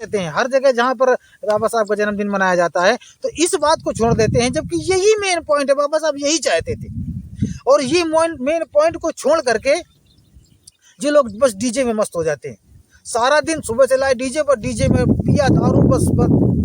देते हैं हर जगह जहाँ पर बाबा साहब का जन्मदिन मनाया जाता है, तो इस बात को छोड़ देते हैं, जबकि यही मेन पॉइंट है, बाबा साहब यही चाहते थे। और ये मेन पॉइंट को छोड़ करके ये लोग बस डीजे में मस्त हो जाते हैं। सारा दिन सुबह से लाए डीजे पर, डीजे में पिया दारू, बस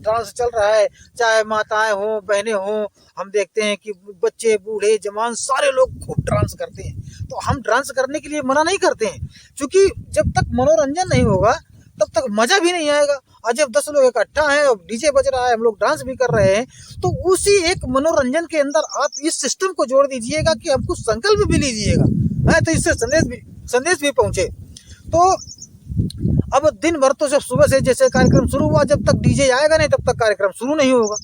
डांस चल रहा है, चाहे माताएं हों बहनें हों। हम देखते हैं कि बच्चे बूढ़े जवान सारे लोग खूब डांस करते हैं। तो हम डांस करने के लिए मना नहीं करते हैं, क्योंकि जब तक मनोरंजन नहीं होगा तब तक मजा भी नहीं आएगा। और जब 10 लोग इकट्ठा हैं और डीजे बज रहा है, हम लोग डांस भी कर रहे हैं, तो उसी एक मनोरंजन के अंदर आप इस सिस्टम को जोड़ दीजिएगा कि हमको संकल्प भी लीजिएगा, है तो इससे संदेश भी पहुंचे। तो अब दिन भर तो जब सुबह से जैसे कार्यक्रम शुरू हुआ, जब तक डीजे आएगा नहीं तब तक कार्यक्रम शुरू नहीं होगा।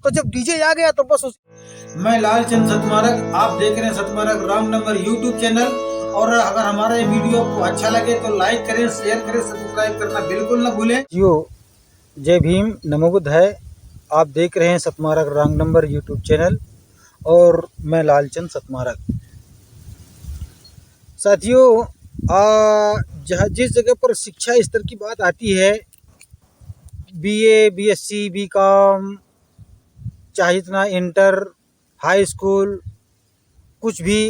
तो जब डीजे आ गया तो बस मैं लालचंद सतमारक, आप देख रहे हैं सतमारक रॉन्ग नंबर यूट्यूब चैनल। और अगर हमारा ये वीडियो आपको अच्छा लगे तो लाइक करें, शेयर करें, सब्सक्राइब करना बिल्कुल ना भूलें। जय भीम, नमो बुद्ध है। आप देख रहे हैं सतमारक रॉन्ग नंबर यूट्यूब चैनल और मैं लालचंद सतमारक। साथियों, जिस जगह पर शिक्षा स्तर की बात आती है, बीए, बीएससी, बीकॉम, चाहे जितना इंटर, हाई स्कूल, कुछ भी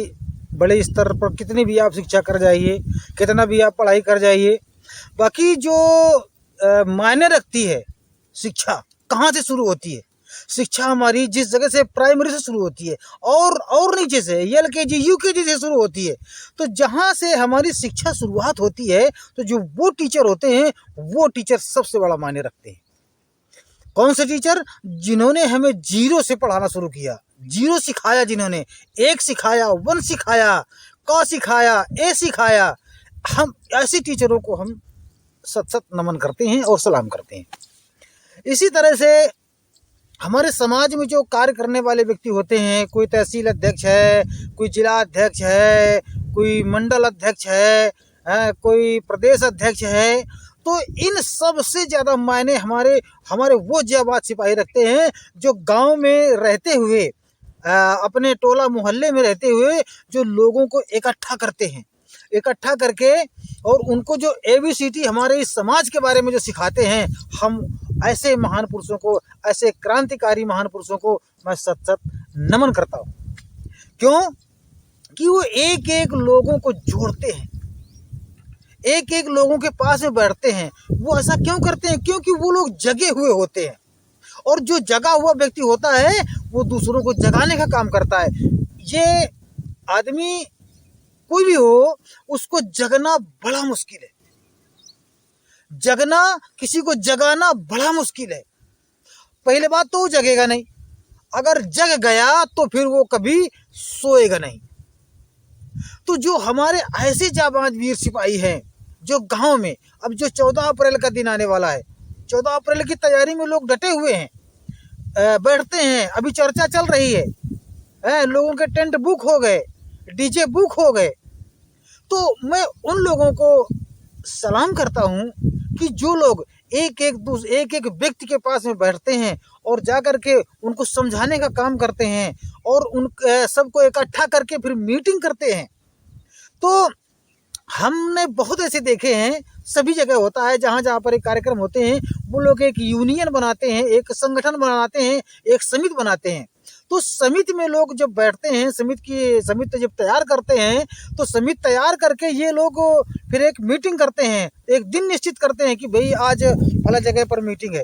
बड़े स्तर पर कितनी भी आप शिक्षा कर जाइए, कितना भी आप पढ़ाई कर जाइए, बाकी जो मायने रखती है शिक्षा कहाँ से शुरू होती है। शिक्षा हमारी जिस जगह से प्राइमरी से शुरू होती है और नीचे से एलकेजी यूकेजी से शुरू होती है। तो जहाँ से हमारी शिक्षा शुरुआत होती है, तो जो वो टीचर होते हैं वो टीचर सबसे बड़ा मायने रखते हैं। कौन से टीचर? जिन्होंने हमें जीरो से पढ़ाना शुरू किया, जीरो सिखाया, जिन्होंने एक सिखाया, वन सिखाया, क सिखाया, ए सिखाया। हम ऐसे टीचरों को हम सत सत नमन करते हैं और सलाम करते हैं। इसी तरह से हमारे समाज में जो कार्य करने वाले व्यक्ति होते हैं, कोई तहसील अध्यक्ष है, कोई जिला अध्यक्ष है, कोई मंडल अध्यक्ष है, कोई प्रदेश अध्यक्ष है, तो इन सब से ज़्यादा मायने हमारे वो जाबाज सिपाही रखते हैं जो गांव में रहते हुए, अपने टोला मोहल्ले में रहते हुए जो लोगों को इकट्ठा करते हैं, इकट्ठा करके और उनको जो ABCD हमारे इस समाज के बारे में जो सिखाते हैं। हम ऐसे महान पुरुषों को, ऐसे क्रांतिकारी महान पुरुषों को मैं सत सत नमन करता हूँ। क्यों? कि वो एक एक लोगों को जोड़ते हैं, एक एक लोगों के पास में बैठते हैं। वो ऐसा क्यों करते हैं? क्योंकि वो लोग जगे हुए होते हैं, और जो जगा हुआ व्यक्ति होता है वो दूसरों को जगाने का काम करता है। ये आदमी कोई भी हो, उसको जगना बड़ा मुश्किल है, जगना, किसी को जगाना बड़ा मुश्किल है। पहले बात तो वो जगेगा नहीं, अगर जग गया तो फिर वो कभी सोएगा नहीं। तो जो हमारे ऐसे जाबाज वीर सिपाही हैं जो गांव में, अब जो 14 अप्रैल का दिन आने वाला है, 14 अप्रैल की तैयारी में लोग डटे हुए हैं, बैठते हैं, अभी चर्चा चल रही है, लोगों के टेंट बुक हो गए, डीजे बुक हो गए। तो मैं उन लोगों को सलाम करता हूँ कि जो लोग एक एक व्यक्ति के पास में बैठते हैं और जाकर के उनको समझाने का काम करते हैं और उन सबको इकट्ठा करके फिर मीटिंग करते हैं। तो हमने बहुत ऐसे देखे हैं, सभी जगह होता है, जहाँ जहाँ पर एक कार्यक्रम होते हैं, वो लोग एक यूनियन बनाते हैं, एक संगठन बनाते हैं, एक समिति बनाते हैं। तो समिति में लोग जब बैठते हैं, समिति जब तैयार करते हैं, तो समिति तैयार करके ये लोग फिर एक मीटिंग करते हैं, एक दिन निश्चित करते हैं कि भाई आज फला जगह पर मीटिंग है।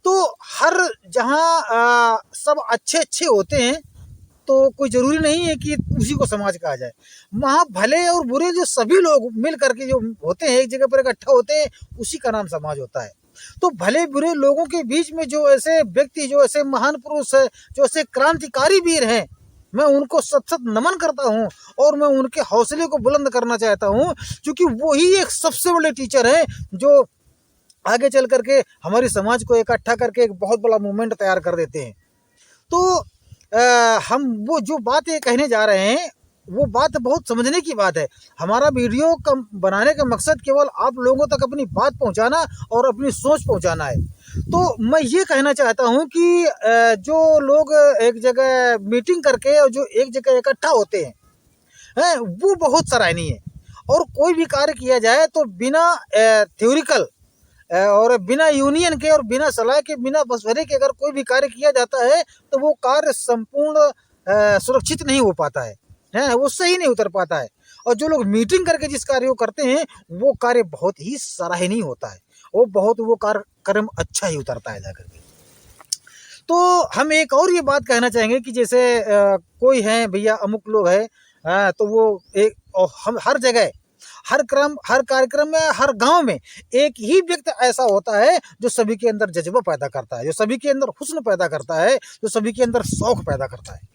तो हर जहाँ सब अच्छे होते हैं, तो कोई ज़रूरी नहीं है कि उसी को समाज कहा जाए। वहाँ भले और बुरे जो सभी लोग मिल करके जो होते हैं, एक जगह पर इकट्ठा होते हैं, उसी का नाम समाज होता है। तो भले बुरे लोगों के बीच में जो ऐसे व्यक्ति, जो ऐसे महान पुरुष है, जो ऐसे क्रांतिकारी वीर हैं, मैं उनको सत सत नमन करता हूँ और मैं उनके हौसले को बुलंद करना चाहता हूँ, क्योंकि वही एक सबसे बड़े टीचर हैं जो आगे चल करके हमारे समाज को इकट्ठा करके एक बहुत बड़ा मूवमेंट तैयार कर देते हैं। तो हम वो जो बात ये कहने जा रहे हैं, वो बात बहुत समझने की बात है। हमारा वीडियो बनाने का मकसद केवल आप लोगों तक अपनी बात पहुंचाना और अपनी सोच पहुंचाना है। तो मैं ये कहना चाहता हूं कि जो लोग एक जगह मीटिंग करके और जो एक जगह इकट्ठा होते हैं, वो बहुत सराहनीय है। और कोई भी कार्य किया जाए तो बिना थ्योरिकल, और बिना यूनियन के और बिना सलाह के, बिना मशवरे के अगर कोई भी कार्य किया जाता है तो वो कार्य संपूर्ण सुरक्षित नहीं हो पाता है वो सही नहीं उतर पाता है। और जो लोग मीटिंग करके जिस कार्य को करते हैं वो कार्य बहुत ही सराहनीय होता है, वो कार्यक्रम अच्छा ही उतरता है जाकर के। तो हम एक और ये बात कहना चाहेंगे कि जैसे कोई है भैया, अमुक लोग है, तो वो एक हम हर जगह, हर कार्यक्रम में, हर गांव में एक ही व्यक्ति ऐसा होता है जो सभी के अंदर जज्बा पैदा करता है, जो सभी के अंदर हुस्न पैदा करता है, जो सभी के अंदर शौक पैदा करता है।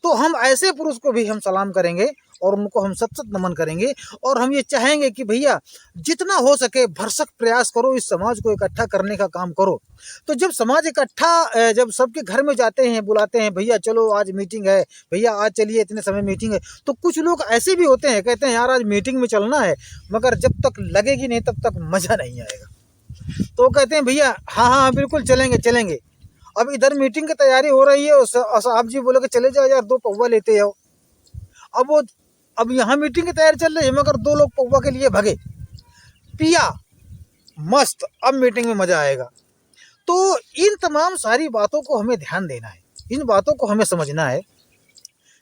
तो हम ऐसे पुरुष को भी हम सलाम करेंगे और उनको हम सत नमन करेंगे। और हम ये चाहेंगे कि भैया जितना हो सके भरसक प्रयास करो, इस समाज को इकट्ठा करने का काम करो। तो जब समाज इकट्ठा, जब सबके घर में जाते हैं, बुलाते हैं, भैया चलो आज मीटिंग है, भैया आज चलिए इतने समय मीटिंग है, तो कुछ लोग ऐसे भी होते हैं, कहते हैं यार आज मीटिंग में चलना है, मगर जब तक लगेगी नहीं तब तक मज़ा नहीं आएगा। तो कहते हैं भैया हाँ बिल्कुल चलेंगे। अब इधर मीटिंग की तैयारी हो रही है, साहब जी बोले कि चले जाओ यार 2 पौवा लेते जाओ। अब यहाँ मीटिंग की तैयारी चल रही है, मगर 2 लोग पौवा के लिए भगे, पिया मस्त, अब मीटिंग में मजा आएगा। तो इन तमाम सारी बातों को हमें ध्यान देना है, इन बातों को हमें समझना है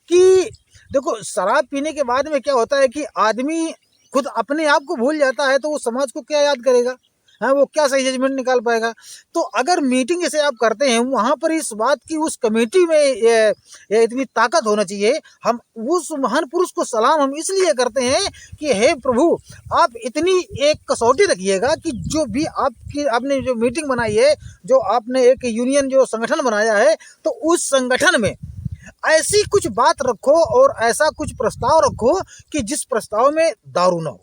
कि देखो शराब पीने के बाद में क्या होता है कि आदमी खुद अपने आप को भूल जाता है, तो वो समाज को क्या याद करेगा, वो क्या सही जजमेंट निकाल पाएगा। तो अगर मीटिंग जैसे आप करते हैं, वहाँ पर इस बात की उस कमेटी में ये इतनी ताकत होना चाहिए। हम उस महान पुरुष को सलाम हम इसलिए करते हैं कि हे प्रभु, आप इतनी एक कसौटी रखिएगा कि जो भी आपने जो मीटिंग बनाई है, जो आपने एक यूनियन जो संगठन बनाया है, तो उस संगठन में ऐसी कुछ बात रखो और ऐसा कुछ प्रस्ताव रखो कि जिस प्रस्ताव में दारू ना हो।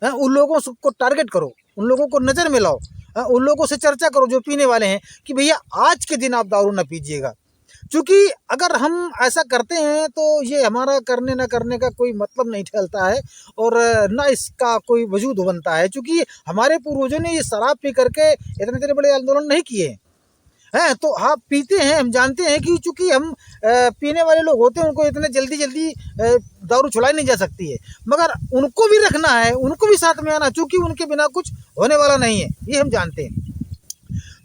उन लोगों को टारगेट करो, उन लोगों को नज़र में लाओ, उन लोगों से चर्चा करो जो पीने वाले हैं कि भैया आज के दिन आप दारू ना पीजिएगा। क्योंकि अगर हम ऐसा करते हैं तो ये हमारा करने ना करने का कोई मतलब नहीं ठहरता है और ना इसका कोई वजूद बनता है। क्योंकि हमारे पूर्वजों ने ये शराब पी करके इतने बड़े आंदोलन नहीं किए हैं। तो आप पीते हैं, हम जानते हैं कि चूँकि हम पीने वाले लोग होते हैं, उनको इतने जल्दी दारू छुड़ाई नहीं जा सकती है, मगर उनको भी रखना है, उनको भी साथ में आना, चूँकि उनके बिना कुछ होने वाला नहीं है, ये हम जानते हैं।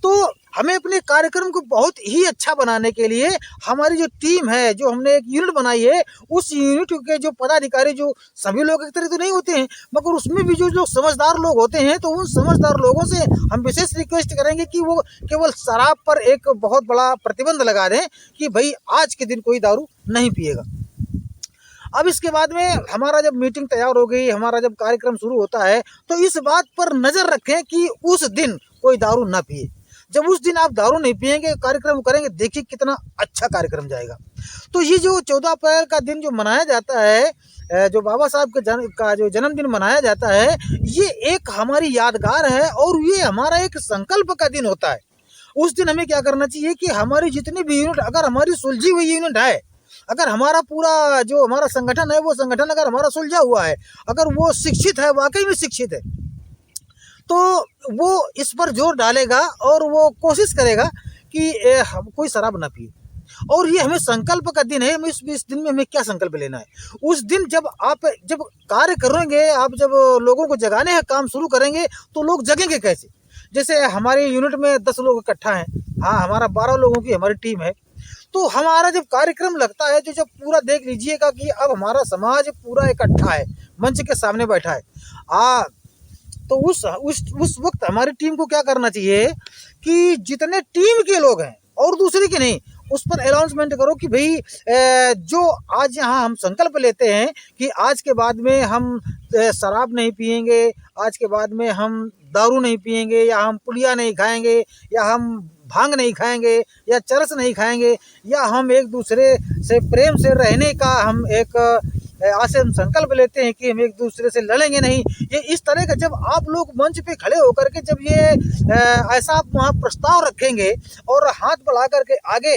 तो हमें अपने कार्यक्रम को बहुत ही अच्छा बनाने के लिए हमारी जो टीम है, जो हमने एक यूनिट बनाई है, उस यूनिट के जो पदाधिकारी, जो सभी लोग एक तरह तो नहीं होते हैं, मगर उसमें भी जो समझदार लोग होते हैं, तो उन समझदार लोगों से हम विशेष रिक्वेस्ट करेंगे कि वो केवल शराब पर एक बहुत बड़ा प्रतिबंध लगा दें कि भाई आज के दिन कोई दारू नहीं पिएगा। अब इसके बाद में हमारा जब मीटिंग तैयार हो गई, हमारा जब कार्यक्रम शुरू होता है, तो इस बात पर नज़र रखें कि उस दिन कोई दारू ना पिए। जब उस दिन आप दारू नहीं पिएंगे, कार्यक्रम करेंगे, देखिए कितना अच्छा कार्यक्रम जाएगा। तो ये जो 14 अप्रैल का दिन जो मनाया जाता है, जो बाबा साहब का जो जन्मदिन मनाया जाता है, ये एक हमारी यादगार है और ये हमारा एक संकल्प का दिन होता है। उस दिन हमें क्या करना चाहिए कि हमारी जितनी भी यूनिट, अगर हमारी सुलझी हुई यूनिट है, अगर हमारा पूरा जो हमारा संगठन है, वो संगठन अगर हमारा सुलझा हुआ है, अगर वो शिक्षित है, वाकई में शिक्षित है, तो वो इस पर जोर डालेगा और वो कोशिश करेगा कि कोई शराब ना पिए। और ये हमें संकल्प का दिन है, हमें इस दिन में हमें क्या संकल्प लेना है। उस दिन जब कार्य करेंगे, आप जब लोगों को जगाने का काम शुरू करेंगे, तो लोग जगेंगे कैसे। जैसे हमारे यूनिट में 10 लोग इकट्ठा हैं, हाँ हमारा 12 लोगों की हमारी टीम है, तो हमारा जब कार्यक्रम लगता है, तो जब पूरा देख लीजिएगा कि अब हमारा समाज पूरा इकट्ठा है, मंच के सामने बैठा है, तो उस वक्त हमारी टीम को क्या करना चाहिए कि जितने टीम के लोग हैं और दूसरे के नहीं, उस पर अनाउंसमेंट करो कि भाई जो आज यहाँ हम संकल्प लेते हैं कि आज के बाद में हम शराब नहीं पिएंगे, आज के बाद में हम दारू नहीं पिएंगे, या हम पुड़िया नहीं खाएंगे, या हम भांग नहीं खाएंगे, या चरस नहीं खाएंगे, या हम एक दूसरे से प्रेम से रहने का हम एक आज से हम संकल्प लेते हैं कि हम एक दूसरे से लड़ेंगे नहीं। ये इस तरह का जब आप लोग मंच पे खड़े होकर के जब ये ऐसा आप वहाँ प्रस्ताव रखेंगे और हाथ बढ़ा करके आगे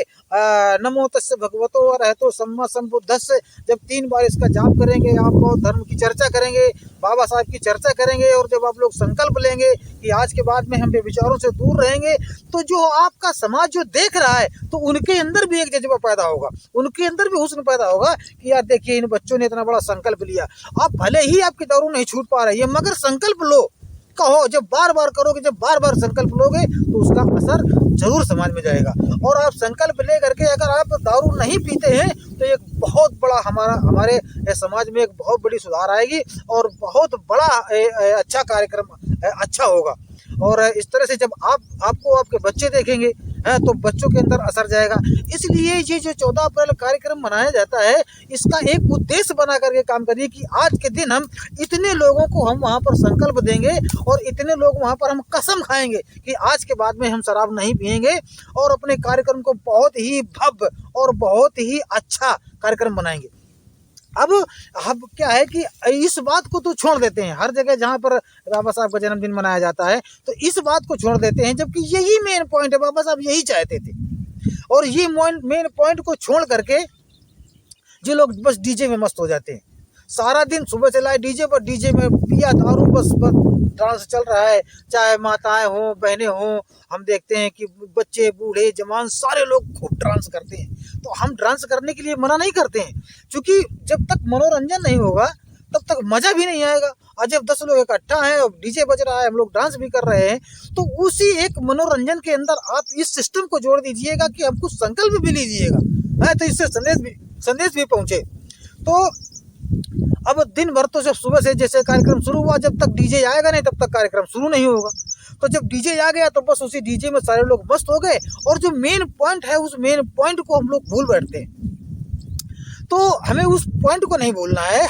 नमो तस्य भगवतो अरहतो सम्मा संबुद्धस्स जब 3 बार इसका जाप करेंगे, आप बौद्ध धर्म की चर्चा करेंगे, बाबा साहब की चर्चा करेंगे, और जब आप लोग संकल्प लेंगे कि आज के बाद में हम बेविचारों से दूर रहेंगे, तो जो आपका समाज जो देख रहा है, तो उनके अंदर भी एक जज्बा पैदा होगा, उनके अंदर भी हुस्न पैदा होगा कि यार देखिए इन बच्चों ने इतना बड़ा संकल्प लिया। आप भले ही आपकी दारू नहीं छूट पा रही है, मगर संकल्प लो कहो, जब बार बार करोगे, जब बार बार संकल्प लोगे तो उसका असर जरूर समाज में जाएगा। और आप संकल्प ले करके अगर आप दारू नहीं पीते हैं तो एक बहुत बड़ा हमारे समाज में एक बहुत बड़ी सुधार आएगी और बहुत बड़ा अच्छा कार्यक्रम अच्छा होगा। और इस तरह से जब आपको आपके बच्चे देखेंगे तो बच्चों के अंदर असर जाएगा। इसलिए ये जो 14 अप्रैल कार्यक्रम मनाया जाता है, इसका एक उद्देश्य बना करके काम करिए कि आज के दिन हम इतने लोगों को हम वहाँ पर संकल्प देंगे और इतने लोग वहाँ पर हम कसम खाएंगे कि आज के बाद में हम शराब नहीं पिएंगे और अपने कार्यक्रम को बहुत ही भव्य और बहुत ही अच्छा कार्यक्रम बनाएंगे। अब क्या है कि इस बात को तो छोड़ देते हैं, हर जगह जहाँ पर बाबा साहब का जन्मदिन मनाया जाता है तो इस बात को छोड़ देते हैं, जबकि यही मेन पॉइंट है, बाबा साहब यही चाहते थे। और ये मेन पॉइंट को छोड़ करके जो लोग बस डीजे में मस्त हो जाते हैं, सारा दिन सुबह से लाए डीजे पर, डीजे में पिया दारू, बस डांस चल रहा है, चाहे माताएं हों बहनें हों, हम देखते हैं कि बच्चे बूढ़े जवान सारे लोग खूब डांस करते हैं। तो हम डांस करने के लिए मना नहीं करते हैं, क्योंकि जब तक मनोरंजन नहीं होगा तब तक मजा भी नहीं आएगा। और जब 10 लोग इकट्ठा हैं और डीजे बज रहा है, हम लोग डांस भी कर रहे हैं, तो उसी एक मनोरंजन के अंदर आप इस सिस्टम को जोड़ दीजिएगा कि हम कुछ संकल्प भी लीजिएगा, तो इससे संदेश भी पहुंचे। तो अब दिन भर तो जब सुबह से जैसे कार्यक्रम शुरू हुआ, जब तक डीजे आएगा नहीं तब तक कार्यक्रम शुरू नहीं होगा। तो जब डीजे आ गया तो बस उसी डीजे में सारे लोग मस्त हो गए और जो मेन पॉइंट है उस मेन पॉइंट को हम लोग भूल बैठते हैं। तो हमें उस पॉइंट को नहीं भूलना है,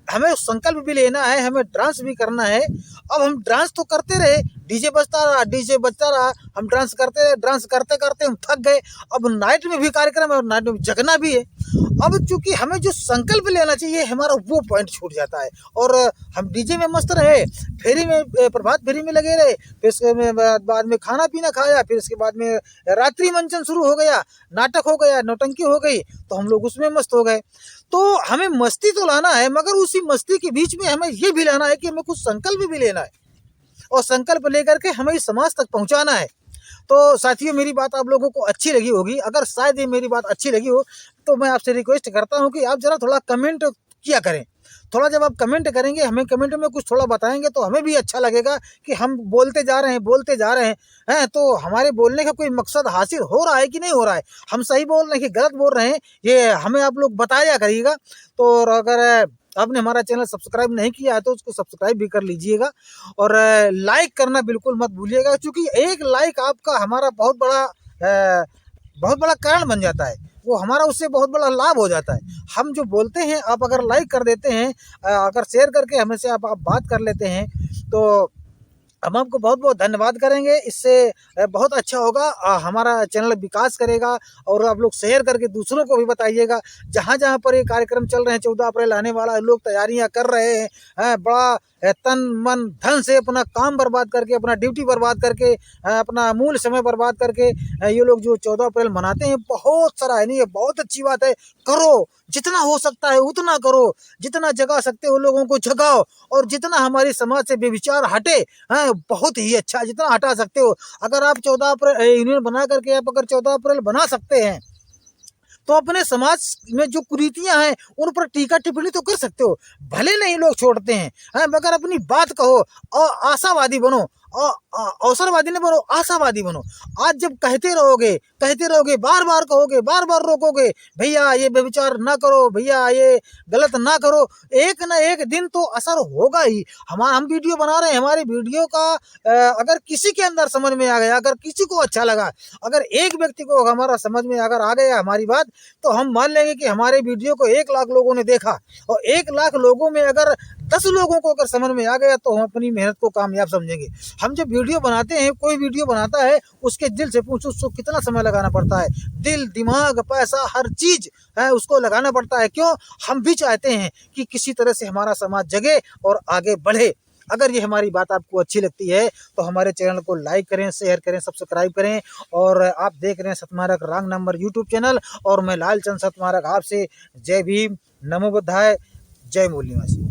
हमें संकल्प भी लेना है, हमें डांस भी करना है। अब हम डांस तो करते रहे, डीजे बजता रहा, हम डांस करते रहे, डांस करते करते हम थक गए। अब नाइट में भी कार्यक्रम है और नाइट में जगना भी है। अब चूंकि हमें जो संकल्प लेना चाहिए हमारा वो पॉइंट छूट जाता है और हम डीजे में मस्त रहे, फेरी में प्रभात फेरी में लगे रहे, फिर इसके बाद में खाना पीना खाया, फिर इसके बाद में रात्रि मंचन शुरू हो गया, नाटक हो गया, नौटंकी हो गई, तो हम लोग उसमें मस्त हो गए। तो हमें मस्ती तो लाना है, मगर उसी मस्ती के बीच में हमें ये भी लाना है कि हमें कुछ संकल्प भी लेना है और संकल्प लेकर के हमें इस समाज तक पहुंचाना है। तो साथियों, मेरी बात आप लोगों को अच्छी लगी होगी। अगर शायद ये मेरी बात अच्छी लगी हो तो मैं आपसे रिक्वेस्ट करता हूं कि आप जरा थोड़ा कमेंट किया करें। थोड़ा जब आप कमेंट करेंगे, हमें कमेंट में कुछ थोड़ा बताएंगे तो हमें भी अच्छा लगेगा कि हम बोलते जा रहे हैं तो हमारे बोलने का कोई मकसद हासिल हो रहा है कि नहीं हो रहा है, हम सही बोल रहे हैं कि गलत बोल रहे हैं, ये हमें आप लोग बताया करिएगा। तो अगर आपने हमारा चैनल सब्सक्राइब नहीं किया है तो उसको सब्सक्राइब भी कर लीजिएगा और लाइक करना बिल्कुल मत भूलिएगा, क्योंकि एक लाइक आपका हमारा बहुत बड़ा कारण बन जाता है, वो हमारा उससे बहुत बड़ा लाभ हो जाता है। हम जो बोलते हैं आप अगर लाइक कर देते हैं, अगर शेयर करके हमें से आप बात कर लेते हैं तो हम आपको बहुत बहुत धन्यवाद करेंगे। इससे बहुत अच्छा होगा, हमारा चैनल विकास करेगा और आप लोग शेयर करके दूसरों को भी बताइएगा। जहाँ जहाँ पर ये कार्यक्रम चल रहे हैं, 14 अप्रैल आने वाला है, लोग तैयारियां कर रहे हैं, बड़ा तन मन धन से अपना काम बर्बाद करके, अपना ड्यूटी बर्बाद करके, अपना मूल समय बर्बाद करके ये लोग जो 14 अप्रैल मनाते हैं, बहुत सराहनीय है, बहुत अच्छी बात है। करो, जितना हो सकता है उतना करो, जितना जगा सकते हो लोगों को जगाओ और जितना हमारी समाज से बेविचार हटे, बहुत ही अच्छा, जितना हटा सकते हो। अगर आप 14 अप्रैल यूनियन बना करके आप अगर 14 अप्रैल बना सकते हैं तो अपने समाज में जो कुरीतियां हैं उन पर टीका टिप्पणी तो कर सकते हो, भले नहीं लोग छोड़ते हैं, मगर अपनी बात कहो और आशावादी बनो, अवसरवादी नहीं बनो, आशावादी बनो। आज जब कहते रहोगे, बार बार कहोगे, बार बार रोकोगे, भैया ये व्यभिचार ना करो, भैया ये गलत ना करो, एक ना एक दिन तो असर होगा ही। हम वीडियो बना रहे हैं, हमारी वीडियो का अगर किसी के अंदर समझ में आ गया, अगर किसी को अच्छा लगा, अगर एक व्यक्ति को हमारा समझ में अगर आ गया हमारी बात, तो हम मान लेंगे कि हमारे वीडियो को 1 लाख लोगों ने देखा और 1 लाख लोगों में अगर 10 लोगों को अगर समझ में आ गया तो हम अपनी मेहनत को कामयाब समझेंगे। हम जब वीडियो बनाते हैं, कोई वीडियो बनाता है, उसके दिल से पूछो उसको कितना समय लगाना पड़ता है, दिल, दिमाग, पैसा, हर चीज है उसको लगाना पड़ता है। क्यों? हम भी चाहते हैं कि किसी तरह से हमारा समाज जगे और आगे बढ़े। अगर ये हमारी बात आपको अच्छी लगती है तो हमारे चैनल को लाइक करें, शेयर करें, सब्सक्राइब करें। और आप देख रहे हैं सतमारक रॉन्ग नंबर यूट्यूब चैनल और मैं लालचंद सतमारक आपसे जय भीम, नमो बुद्धाय, जय मूल निवासी।